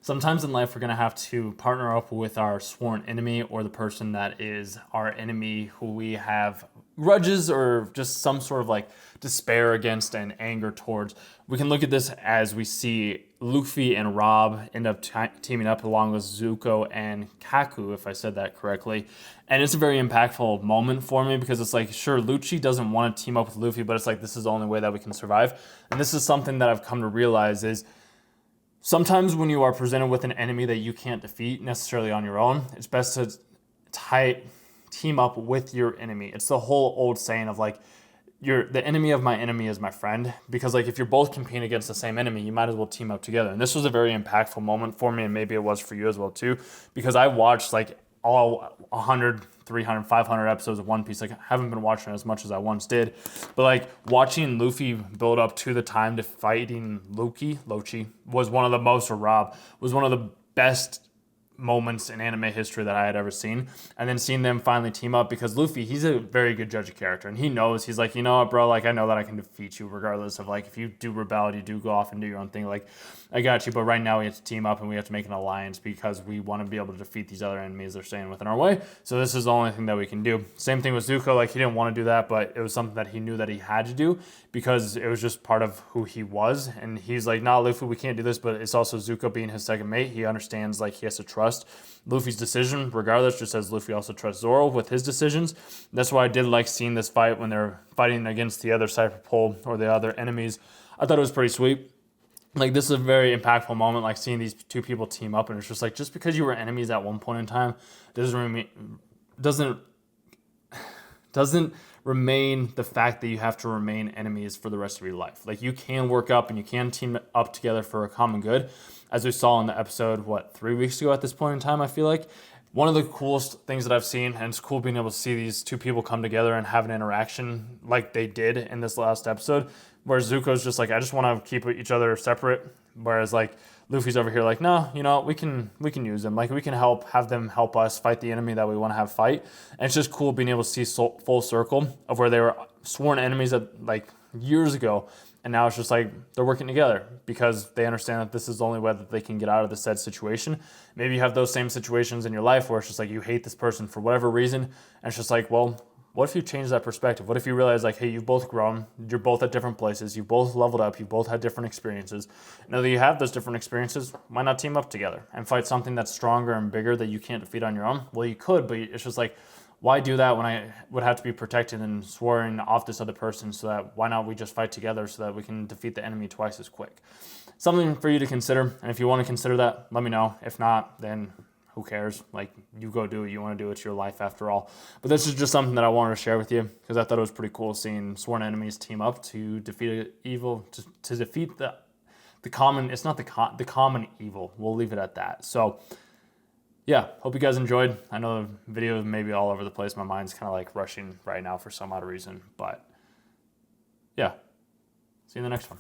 Sometimes in life, we're going to have to partner up with our sworn enemy or the person that is our enemy who we have grudges or just some sort of like despair against and anger towards. We can look at this as we see Luffy and Rob end up teaming up along with Zuko and Kaku, if I said that correctly. And it's a very impactful moment for me because it's like, sure, Lucci doesn't want to team up with Luffy, but it's like, this is the only way that we can survive. And this is something that I've come to realize is sometimes when you are presented with an enemy that you can't defeat necessarily on your own, it's best to team up with your enemy. It's the whole old saying of like, the enemy of my enemy is my friend, because like if you're both competing against the same enemy, you might as well team up together. And this was a very impactful moment for me, and maybe it was for you as well too, because I watched like all 100, 300, 500 episodes of One Piece. Like I haven't been watching as much as I once did, but like watching Luffy build up to the time to fighting Loki was one of the most, or Rob, was one of the best moments in anime history that I had ever seen. And then seeing them finally team up, because Luffy, he's a very good judge of character, and he knows, he's like, you know what, bro, like I know that I can defeat you regardless of like if you do rebel, you do go off and do your own thing, like I got you, but right now we have to team up and we have to make an alliance because we want to be able to defeat these other enemies that are staying within our way. So this is the only thing that we can do. Same thing with Zuko, like he didn't want to do that, but it was something that he knew that he had to do because it was just part of who he was. And he's like, nah, Luffy, we can't do this, but it's also Zuko being his second mate. He understands like he has to trust Luffy's decision regardless, just as Luffy also trusts Zoro with his decisions. That's why I did like seeing this fight when they're fighting against the other Cypher Pole or the other enemies. I thought it was pretty sweet. Like this is a very impactful moment, like seeing these two people team up, and it's just like, just because you were enemies at one point in time doesn't remain the fact that you have to remain enemies for the rest of your life. Like you can work up and you can team up together for a common good, as we saw in the episode 3 weeks ago at this point in time. I feel like one of the coolest things that I've seen, and it's cool being able to see these two people come together and have an interaction like they did in this last episode, where Zuko's just like, I just want to keep each other separate, whereas like Luffy's over here like, no, you know, we can use them. Like we can have them help us fight the enemy that we want to have fight. And it's just cool being able to see full circle of where they were sworn enemies at like years ago. And now it's just like they're working together because they understand that this is the only way that they can get out of the said situation. Maybe you have those same situations in your life where it's just like you hate this person for whatever reason. And it's just like, well, what if you change that perspective? What if you realize like, hey, you've both grown, you're both at different places, you've both leveled up, you've both had different experiences. Now that you have those different experiences, why not team up together and fight something that's stronger and bigger that you can't defeat on your own? Well, you could, but it's just like, why do that when I would have to be protected and swearing off this other person? So that why not we just fight together so that we can defeat the enemy twice as quick? Something for you to consider. And if you want to consider that, let me know. If not, then who cares? Like, you go do what you want to do. It's your life after all. But this is just something that I wanted to share with you because I thought it was pretty cool seeing sworn enemies team up to defeat evil, to defeat the common, it's not the common evil. We'll leave it at that. So yeah, hope you guys enjoyed. I know the video is maybe all over the place. My mind's kind of like rushing right now for some odd reason, but yeah, see you in the next one.